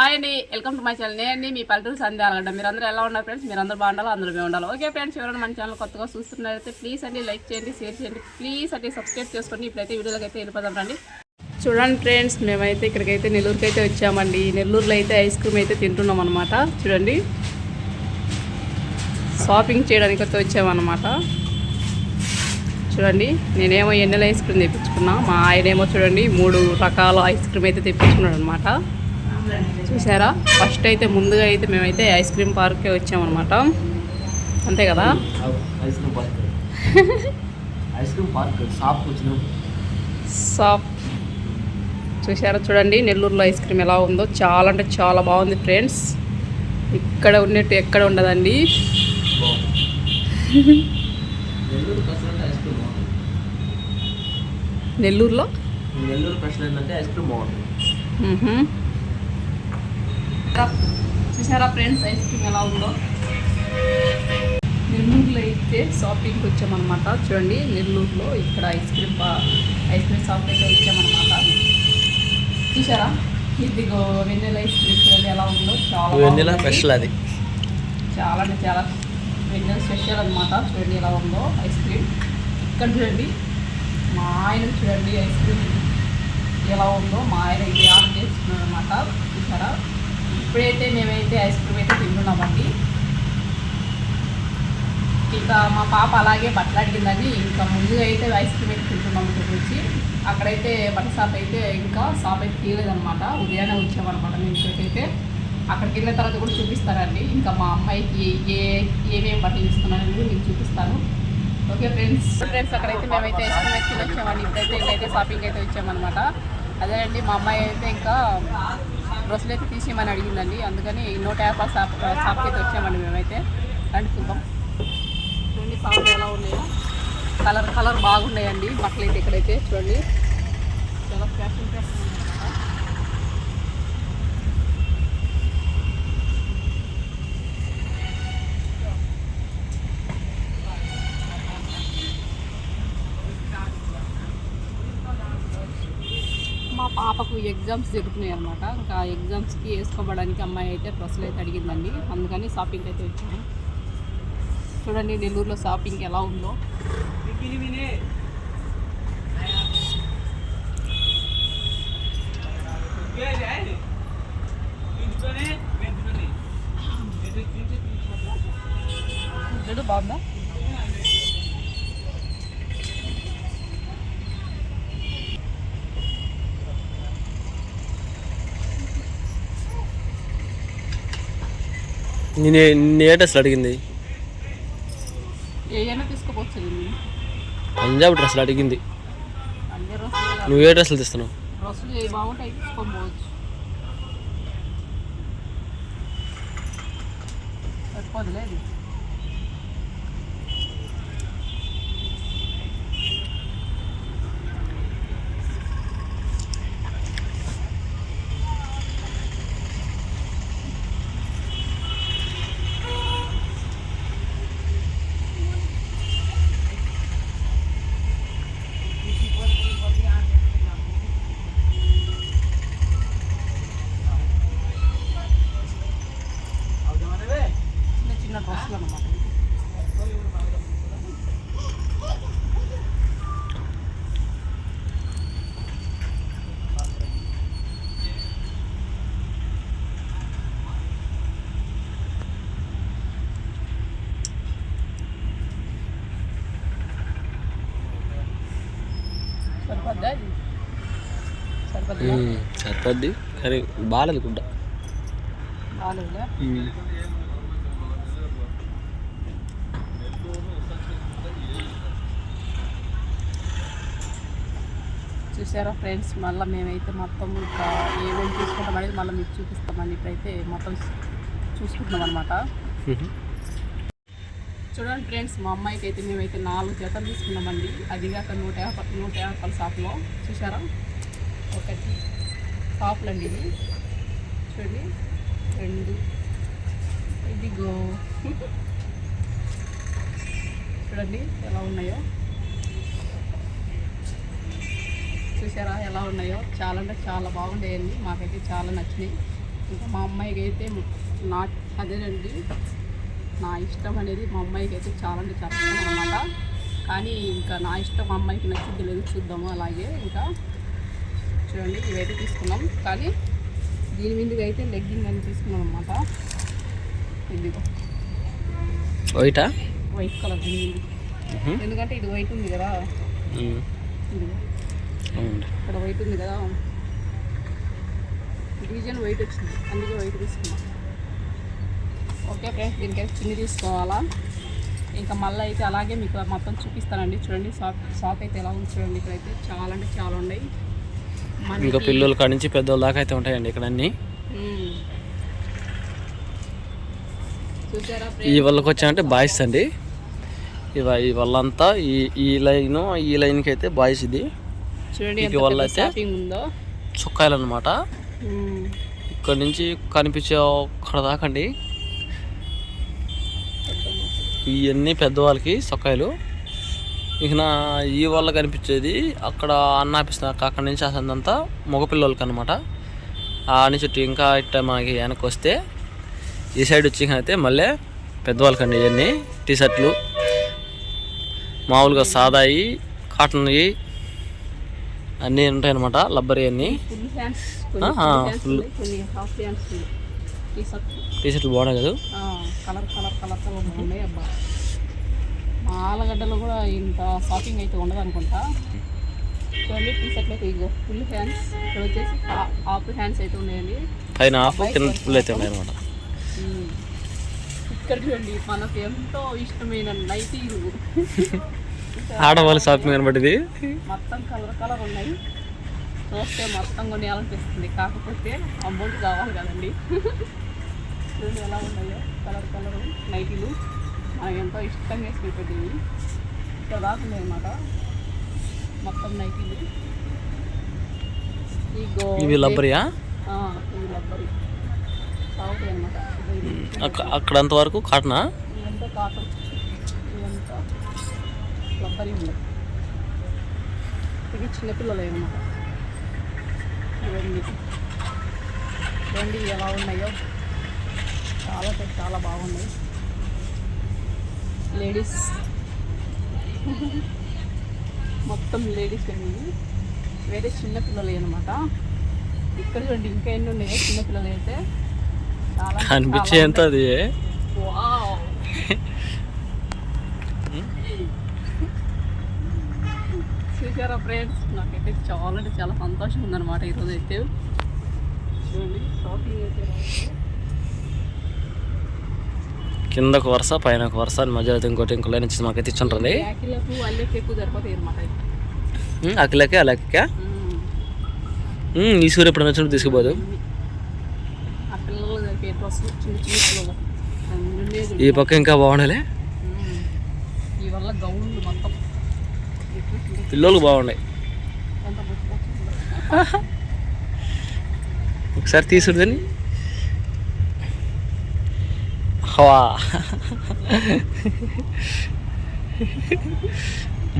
Hi అండి, welcome to my channel. నేను మీ పల్లెటూరు సంధ్యాలంట. మీరందరూ ఎలా ఉన్నారు ఫ్రెండ్స్? మీరందరూ బాగుండాలి, అందరూ మేము ఉండాలి. ఓకే ఫ్రెండ్స్, ఎవరైనా మన ఛానల్ కొత్తగా చూస్తున్నారైతే ప్లీజ్ అండి లైక్ చేయండి, షేర్ చేయండి, ప్లీజ్ అంటే సబ్స్క్రైబ్ చేసుకోండి. ఇప్పుడైతే వీడియోలోకి అయితే వెళ్ళిపోదాం రండి. చూడండి ఫ్రెండ్స్, మేమైతే ఇక్కడికైతే నెల్లూరుకి అయితే వచ్చామండి. నెల్లూరులో అయితే ఐస్ క్రీమ్ అయితే తింటున్నాం అనమాట. చూడండి, షాపింగ్ చేయడానికి అయితే వచ్చామన్నమాట. చూడండి, నేనేమో ఎన్నెల ఐస్ క్రీమ్ తెప్పించుకున్నా, మా ఆయనేమో చూడండి 3 రకాల ఐస్ క్రీమ్ అయితే తెప్పించుకున్నాడు అనమాట. చూసారా, ఫస్ట్ అయితే ముందుగా అయితే మేమైతే ఐస్ క్రీమ్ పార్క్కే వచ్చామన్నమాట. అంతే కదా, షాప్ చూసారా. చూడండి నెల్లూరులో ఐస్ క్రీమ్ ఎలా ఉందో, చాలా అంటే చాలా బాగుంది ఫ్రెండ్స్. ఇక్కడ ఉన్నట్టు ఎక్కడ ఉండదండి. నెల్లూరు స్పెషల్ ఏంటంటే ఐస్ క్రీమ్ బాగుంటుంది. చూసారా ఫ్రెండ్స్, ఐస్ క్రీమ్ ఎలా ఉందో. నెల్లూరులో అయితే షాపింగ్కి వచ్చామన్నమాట. చూడండి, నెల్లూరులో ఇక్కడ ఐస్ క్రీమ్ షాప్ అయితే వచ్చామన్నమాట. చూసారా, ఇదిగో వెన్నెల ఐస్ క్రీమ్ చూడండి ఎలా ఉందో. చాలా స్పెషల్, అది చాలా అంటే చాలా వెన్నెల స్పెషల్ అనమాట. చూడండి ఎలా ఉందో ఐస్ క్రీమ్. ఇక్కడ చూడండి, మా ఆయన చూడండి ఐస్ క్రీమ్ ఎలా ఉందో. మా ఆయన ఇది ఆర్డర్ చేస్తున్నాడు అనమాట. చూసారా, ఇప్పుడైతే మేమైతే ఐస్ క్రీమ్ అయితే తింటున్నామండి. ఇంకా మా పాప అలాగే బట్టలు అడిగిందని ఇంకా ముందుగా అయితే ఐస్ క్రీమ్ అయితే తింటున్నాం గురించి. అక్కడైతే బట్టల షాప్ అయితే ఇంకా షాప్ అయితే తీయలేదనమాట. ఉదయాన్నే వచ్చామన్నమాట మేము ఇక్కడికైతే. అక్కడికి వెళ్ళిన తర్వాత కూడా చూపిస్తారండి. ఇంకా మా అమ్మాయికి ఏమేమి బట్టలు ఇస్తున్నానని కూడా మీకు చూపిస్తాను. ఓకే ఫ్రెండ్స్, అక్కడైతే మేమైతే ఐస్ క్రీమ్ అయితే వచ్చామండి. ఇప్పుడైతే షాపింగ్ అయితే వచ్చామన్నమాట. అదే అండి, మా అమ్మాయి అయితే ఇంకా డ్రెస్సులు అయితే తీసేయమని అడిగిందండి. అందుకని 150 షాప్కి అయితే వచ్చామండి మేమైతే. రండి చూద్దాం. చూడండి షాపులు ఎలా ఉన్నాయో. కలర్ బాగున్నాయండి బట్టలు అయితే. ఇక్కడైతే చూడండి చాలా ఫ్యాషన్ ఉన్నాయన్నమాట. మా పాపకు ఎగ్జామ్స్ జరుగుతున్నాయి అనమాట. ఇంకా ఎగ్జామ్స్కి వేసుకోవడానికి అమ్మాయి అయితే డ్రెస్సులు అయితే అడిగిందండి. అందుకని షాపింగ్ అయితే వచ్చాము. చూడండి నెల్లూరులో షాపింగ్ ఎలా ఉందో. బాగుందా? నేను ఏ డ్రెస్లు అడిగింది? ఏమైనా తీసుకోవచ్చు. పంజాబ్ డ్రెస్సులు అడిగింది. నువ్వు ఏ డ్రెస్సులు తీస్తున్నావు? డ్రెస్సులు ఏ బాగుంటాయి తీసుకోవచ్చు. సరిపోదులేదు. చిన్న డ్రెస్సులు అన్నమాట. సరిపోద్ది కానీ బాగాలేదు గుడ్డ. బాగాలేదా? చూసారా ఫ్రెండ్స్, మళ్ళీ మేమైతే మొత్తం ఇంకా ఏమేమి చూసుకుంటాం అనేది మళ్ళీ మీకు చూపిస్తామండి. ఇప్పుడైతే మొత్తం చూసుకుంటున్నాం అనమాట. చూడండి ఫ్రెండ్స్, మా అమ్మాయికి అయితే మేమైతే 4 జతలు తీసుకున్నామండి. అదిగాక 150 షాప్లో. చూసారా, ఒకటి షాపులు అండి ఇది. చూడండి 2 ఇదిగో. చూడండి ఎలా ఉన్నాయో. చూసారా ఎలా ఉన్నాయో. చాలా అంటే చాలా బాగుండేయండి. మాకైతే చాలా నచ్చినాయి. ఇంకా మా అమ్మాయికి అయితే అదేనండి నా ఇష్టం అనేది మా అమ్మాయికి అయితే చాలా అంటే చాలా ఇష్టం అనమాట. కానీ ఇంకా నా ఇష్టం మా అమ్మాయికి నచ్చింది లేదు, చూద్దాము. అలాగే ఇంకా చూడండి ఇవైతే తీసుకున్నాం. కానీ దీని మీదకి అయితే లెగ్గింగ్ అని తీసుకున్నాం అనమాట. ఇదిగో వైట్ కలర్ దీని మీద, ఎందుకంటే ఇది వైట్ ఉంది కదా, ఇదిగో ఇక్కడ వైట్ ఉంది కదా, డిజైన్ వైట్ వచ్చింది, అందుకే వైట్ తీసుకున్నాం. ఓకే ఫ్రెండ్స్, దీనికైతే చిన్ని తీసుకోవాలా. ఇంకా మళ్ళీ అయితే అలాగే మీకు మొత్తం చూపిస్తానండి. చూడండి షాప్ అయితే ఎలా ఉంది చూడండి. ఇక్కడైతే చాలా అంటే చాలా ఉన్నాయి. ఇంకా పిల్లల కాడ నుంచి పెద్దోళ్ళ దాకా అయితే ఉంటాయండి ఇక్కడ అన్నీ. చూసారా ఈ వాళ్ళకి వచ్చాయంటే బాయ్స్ అండి. ఈ వాళ్ళంతా ఈ లైన్కి అయితే బాయ్స్. ఇది చూడండి వాళ్ళ అయితే చుక్కాయలు అనమాట. ఇక్కడ నుంచి కనిపించే అక్కడ దాకండి ఇవన్నీ పెద్దవాళ్ళకి చొక్కాయలు. ఇక ఈ వాళ్ళ కనిపించేది అక్కడ అన్నాపిస్తుంది, అక్కడ నుంచి అసంతా మగపిల్లలకి అనమాట. ఆ చుట్టూ ఇంకా ఇట్లా మనకి వెనక్కి వస్తే ఈ సైడ్ వచ్చి అయితే మళ్ళీ పెద్దవాళ్ళకండి. ఇవన్నీ టీ షర్ట్లు మామూలుగా సాదాయి, కాటన్వి అన్నీ ఉంటాయన్నమాట. లబ్బరి అన్నీ ఫుల్ టీ షర్ట్లు బాగున్నాయి కదా, కలర్ ఉన్నాయి. అబ్బా మా ఆలగడ్డలో కూడా ఇంత షాపింగ్ అయితే ఉండదు అనుకుంటా. చూడండి టీ షర్ట్లు అయితే ఇగో ఫుల్ హ్యాండ్స్, ఇక్కడ వచ్చేసి హాఫ్ హ్యాండ్స్ అయితే ఉన్నాయండి. పైన హాఫ్ కింద ఫుల్ అయితే ఉన్నాయి అనమాట. ఇక్కడ చూడండి మనకు ఎంతో ఇష్టమైన నైటీలు ఆడవాళ్ళ షాపింగ్ అనమాట. ఇది మొత్తం కలర్ ఉన్నాయి. చూస్తే మొత్తం కొనేయాలనిపిస్తుంది, కాకపోతే అమౌంట్ కావాలి కదండి. చూడండి ఎలా ఉన్నాయో కలర్ నైటీలు. మనకి ఎంతో ఇష్టంగా వేసుకుంటుంది. ఇక్కడ రాకుండా అనమాట మొత్తం నైటీలు. ఇవి లబ్బరియా? ఇవి లబ్బరి సాగుతాయి అనమాట. అక్కడ అంతవరకు కాటనా? ఇదంతా కాటన్, ఇదంతా లబ్బరి ఉంది. ఇవి చిన్నపిల్లలు అనమాట. ఇవన్నీ ఎలా ఉన్నాయో చాలా బాగున్నాయి. లేడీస్ మొత్తం లేడీస్ అండి. వేరే చిన్నపిల్లలు అనమాట. ఇక్కడ చూడండి ఇంకా ఎన్ని ఉన్నాయో చిన్నపిల్లలు అయితే చాలా అనిపించేంత. అది చూసారా ఫ్రెండ్స్, నాకైతే చాలా అంటే చాలా సంతోషం ఉందన్నమాట ఈరోజు అయితే. చూడండి షాపింగ్ అయితే కింద ఒక వరుస పైన ఒక వరుస మధ్యలో ఇంకో లైన్ వచ్చి మాకైతే ఇచ్చుంటుంది. అల్లెకి ఎక్కువ సరిపోతాయి అనమాట. అక్కలకే అలాకే ఈ సూర్య ఎప్పుడు వచ్చినప్పుడు తీసుకుపోదు. ఆ పిల్లలు సరిపోయే డ్రెస్ చిన్న పిల్లలు ఈ పక్క ఇంకా బాగుండాలి. ఈ వల్ల గౌన్లు మొత్తం పిల్లలు బాగున్నాయి. ఒకసారి తీసుకుని హవా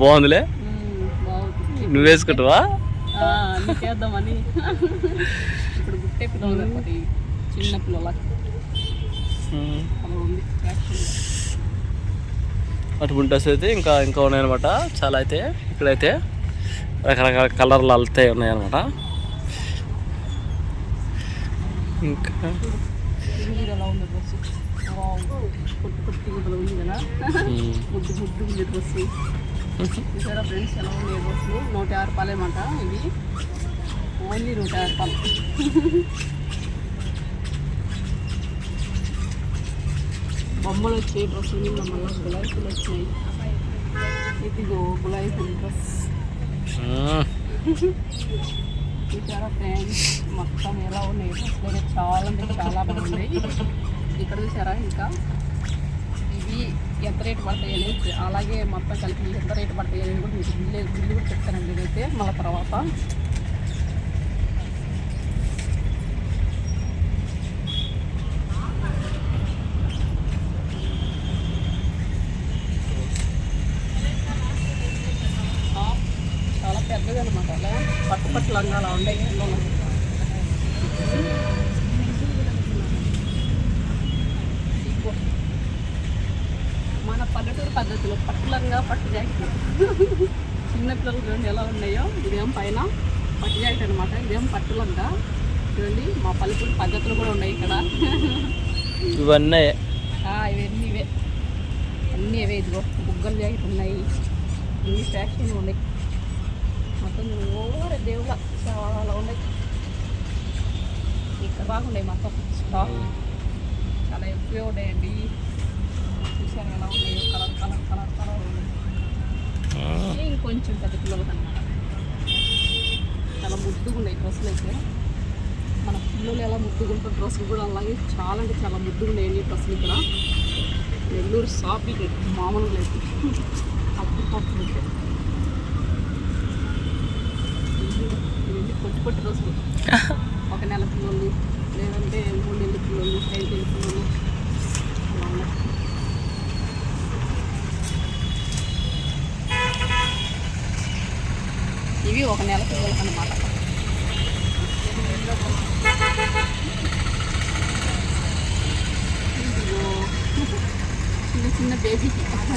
బాగుందిలే. నువ్వు వేసుకుంటావా? చేద్దామని. ఇప్పుడు గుట్టే పిల్లలు సరిపోతాయి, చిన్న పిల్లలకి అలా ఉంది. అటు బుంటాస్ అయితే ఇంకా ఉన్నాయన్నమాట చాలా. అయితే ఇక్కడైతే రకరకాల కలర్లు అల్తే ఉన్నాయన్నమాట. ఇంకా ఎలా ఉంది డ్రెస్, పొట్టి ఉంది కదా, ముద్దు ఉంది డ్రెస్. చూసారా ఫ్రెండ్స్ ఎలా ఉంది డ్రెస్సులు? 150 రూపాయలు అన్నమాట. ఇవి ఓన్లీ 150 రూపాయలు. బొమ్మలు వచ్చాయి డ్రెస్సులు మీద, మళ్ళీ గులాబీలు వచ్చినాయి. ఇదిగో గులాబీ డ్రెస్. చూసారా ఫ్రెండ్స్ మొత్తం ఎలా ఉన్నాయి డ్రెస్సులు అయితే చాలా అంటే చాలా బాగున్నాయి. ఇక్కడ చూసారా ఇంకా ఇవి ఎంత రేటు పడతాయి అనేది, అలాగే మొత్తం కలిపి ఎంత రేటు పడతాయి అనేది కూడా మీకు బిల్లు కూడా చెప్తానండి ఇదైతే మళ్ళీ తర్వాత. చాలా పెద్దది అనమాట. అలా పట్టు లంగా అలా ఉండే పద్ధతిలో పట్టులంగా పట్టు జాకెట్. చిన్నపిల్లలు చూడండి ఎలా ఉన్నాయో. ఇదేం పైన పట్టు జాకెట్ అనమాట, ఇదేం పట్టులంగా. చూడండి మా పల్లెటూరు పద్ధతులు కూడా ఉన్నాయి ఇక్కడ. ఇవన్నీ ఇవన్నీ ఇవే, అన్నీ ఇవే. ఇదిగో బుగ్గల జాకెట్ ఉన్నాయి, అన్ని ఫ్యాక్షన్ ఉన్నాయి. మొత్తం ఓవర్ దేవుళ్ళ చాలా ఉన్నాయి ఇక్కడ. బాగున్నాయి మొత్తం స్టాక్, చాలా ఎక్కువే ఉన్నాయండి. చూసారు ఎలా ఉన్నాయో, కలర్ కలర్ కలర్ కలర్ ఉన్నాయి. ఇంకొంచెం పెద్ద పిల్లలకి అన్నమాట. చాలా ముద్దుగా ఉన్నాయి డ్రెస్సులు అయితే. మన పిల్లలు ఎలా ముద్దుగా ఉంటారు, డ్రెస్సులు కూడా అలాగే చాలా అంటే చాలా ముద్దుగా ఉన్నాయండి డ్రెస్సులు ఇక్కడ. నెల్లూరు షాపింగ్ మామూలుగా లేదు, అప్పుడు పప్పు అయితే పొట్టి పొట్టి డ్రెస్సులు. 1 నెల పిల్లలు, లేదంటే 3 నెలల పిల్లలు, 5 నెలల పిల్లలు అలా ఉన్నాయి. ఇవి 1 నెల పిల్లలకి అన్నమాట. చిన్న చిన్న బేబీకి చూసినా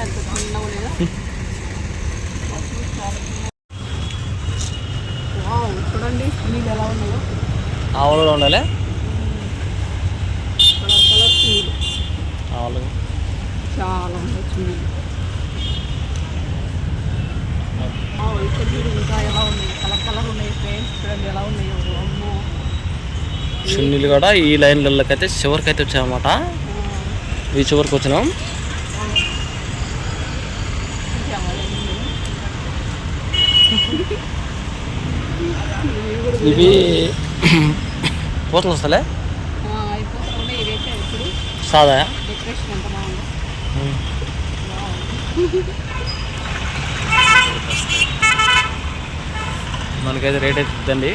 ఎంత చిన్నగా లేదా. చూడండి నీళ్ళు ఎలా ఉన్నాయో. ఆవులు ఉండాలి, కలర్ కలర్ నీళ్ళు ఆవులు చాలా ఉన్నాయి. చున్నీళ్ళు ఇక్కడ చూడు ఇంకా ఎలా ఉన్నాయి, కలర్ కలర్ ఉన్నాయి ఫ్రెండ్స్. చూడండి ఎలా ఉన్నాయో. అమ్మో, చున్నీలు కూడా ఈ లైన్లకి అయితే చివరికి అయితే వచ్చాయన్నమాట. ఈ చివరికి వచ్చినాం. ఇవి పూతలు వస్తాలే సాదా డెకరేషన్ ఎంత బాగుంది. మనకైతే రేట్ అయితే ఇద్దండి.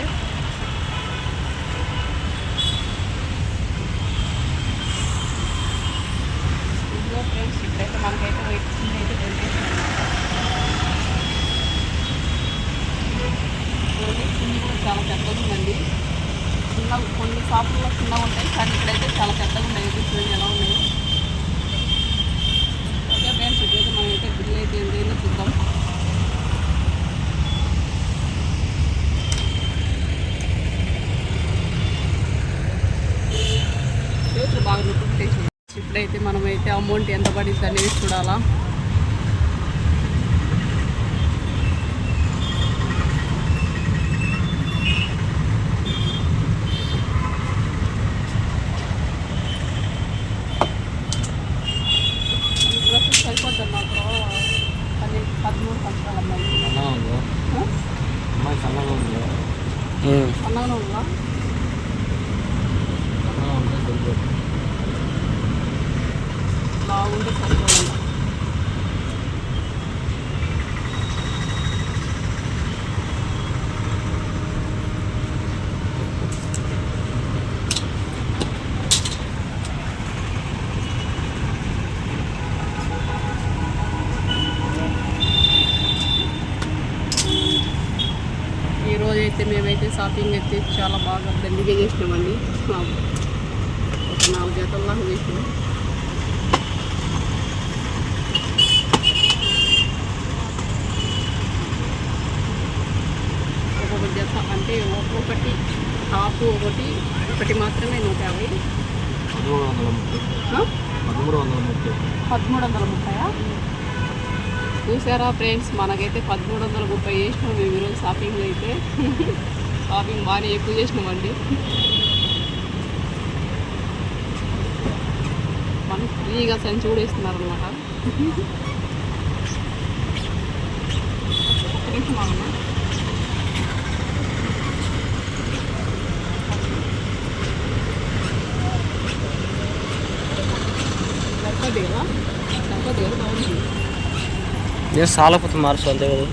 ఇదిగో ఫ్రెండ్స్ ఇప్పుడైతే మనకైతే వచ్చింది అయితే డెకరేషన్ కూడా చాలా పెద్దగా ఉందండి. చిన్న కొన్ని షాపుల్లో చిన్నగా ఉంటాయి, కానీ ఇక్కడైతే చాలా పెద్దగా ఉన్నాయి. చూడండి ఎలా ఉన్నాయి. ఓకే ఫ్రెండ్స్, ఇప్పుడైతే మనమైతే బిల్లు అయితే ఏంటో చూద్దాం. చేతులు బాగా నొప్పి. ఇప్పుడైతే మనమైతే అమౌంట్ ఎంత పడింది అనేది చూడాలా. సరిపోతుంది నాకు. 13 సంవత్సరాల అమ్మాయి. సన్నగా ఉందా? బాగుంటే సరిపోయింది. ఈరోజైతే మేమైతే షాపింగ్ అయితే చాలా బాగా దండిగా చేసినామండి. ఒక 4 జతల్లో చేసినాం. ఒక్కొక్క జత అంటే ఒక్కొక్కటి టాప్ ఒకటి మాత్రమే 150. 1330. చూసారా ఫ్రెండ్స్, మనకైతే 1330 చేసినాం మేము ఈరోజు షాపింగ్లో అయితే. షాపింగ్ బాగానే ఎక్కువ చేసినామండి. మనకి ఫ్రీగా సంచి కూడా ఇస్తున్నారు అనమాట. నేను సాలపోతే మార్చు అంతే కదా.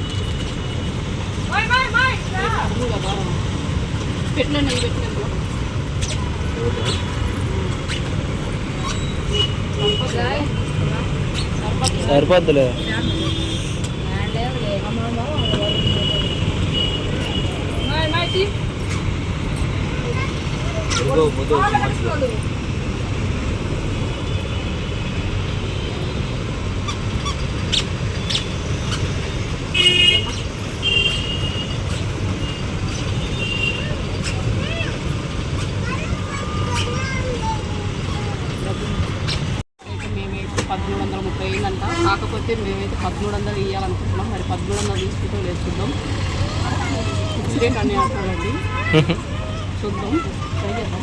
సరిపోద్దులే. కాకపోతే మేమైతే 1300 ఇవ్వాలనుకుంటున్నాం. మరి 1300 తీసుకుంటూ లేదు, చూద్దాం. ఫిక్స్ రేట్ అని అంటారండి, చూద్దాం, ట్రై చేద్దాం.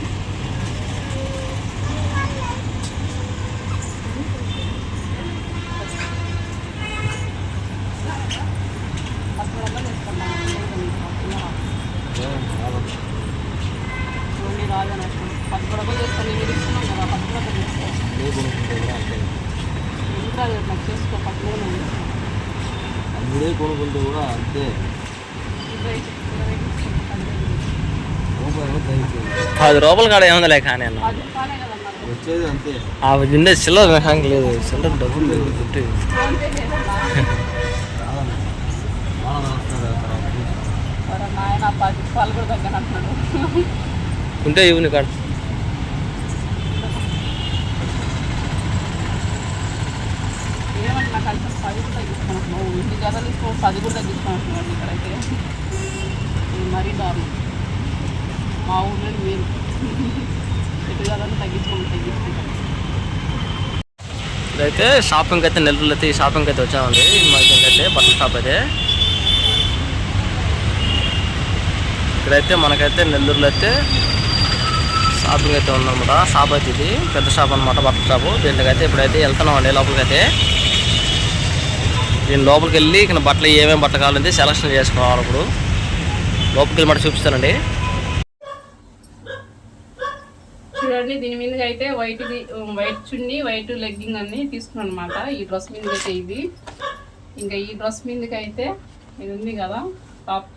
రాజన 13 చేస్తాను, నేను తీసుకున్నాం కదా, 13 తీసుకో ఇంకా నాకు చేసుకో 13 అప్పుడే కొనుక్కుంటే కూడా అంతే 10 రూపాయలు కాడ ఏముందిలే. కానీ అన్న వచ్చేది అంతే, ఉండే చిల్లర మెకానిక్ లేదు, చిల్లర డబ్బులు లేదు. నాయన 10 రూపాయలు కూడా తగ్గని అంటున్నాడు. ఉంటే ఇవ్వని కాడ ఏమంటే నాకు అంటే 10 కూడా తగ్గించుకున్నాను. ఇంటి గదా తీసుకో 10 కూడా తగ్గించుకున్నట్టున్నాడు. ఇక్కడైతే ఇది మరీ దారుణం. మా ఊళ్ళో వేరు, ఎటు గదా తగ్గించుకుంటాం. ఇదైతే షాపింగ్ అయితే నెల్లూరులో అయితే ఈ షాపింగ్ అయితే వచ్చామండి. అయితే బట్టల షాప్ అయితే ఇక్కడైతే మనకైతే నెల్లూరులో అయితే షాపింగ్ అయితే ఉందన్నమాట. షాప్ అయితే ఇది పెద్ద షాప్ అనమాట, బట్టల షాపు. దీంట్లోకైతే ఇప్పుడైతే వెళ్తున్నామండి లోపలికి. అయితే దీని లోపలికి వెళ్ళి ఇక్కడ బట్టలు ఏమేమి బట్టలు కావాలంటే సెలక్షన్ చేసుకోవాలి. ఇప్పుడు లోపలికి వెళ్ళి మాట చూపిస్తానండి. చూడండి, దీని మీదకి అయితే వైట్ చున్నీ, వైట్ లెగ్గింగ్ అన్ని తీసుకున్నాను అనమాట. ఈ డ్రెస్ మీదకి అయితే ఇది, ఇంకా ఈ డ్రెస్ మీదకి అయితే ఇది ఉంది కదా టాప్,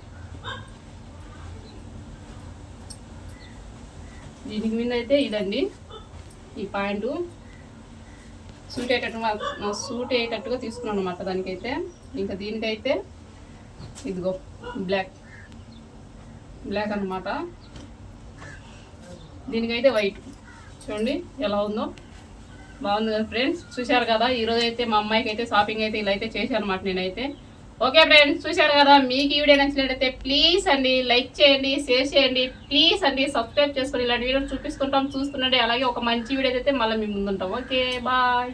దీనికి మీద అయితే ఇదండి ఈ ప్యాంటు సూట్ అయ్యేటట్టుగా తీసుకున్నాను అనమాట దానికైతే. ఇంకా దీనికైతే ఇదిగో బ్లాక్ అనమాట. దీనికైతే వైట్. చూడండి ఎలా ఉందో, బాగుంది కదా ఫ్రెండ్స్. చూశారు కదా, ఈరోజు అయితే మా అమ్మాయికి అయితే షాపింగ్ అయితే ఇలా అయితే చేశాను అనమాట నేనైతే. ఓకే ఫ్రెండ్స్, చూశారు కదా. మీకు ఈ వీడియో నచ్చినట్లయితే ప్లీజ్ అండి లైక్ చేయండి, షేర్ చేయండి, ప్లీజ్ అండి సబ్స్క్రైబ్ చేసుకొని ఇలాంటి వీడియోలు చూపిస్తుంటాం, చూస్తుండండి. అలాగే ఒక మంచి వీడియో అయితే మళ్ళీ మీ ముందుంటాం. Okay bye.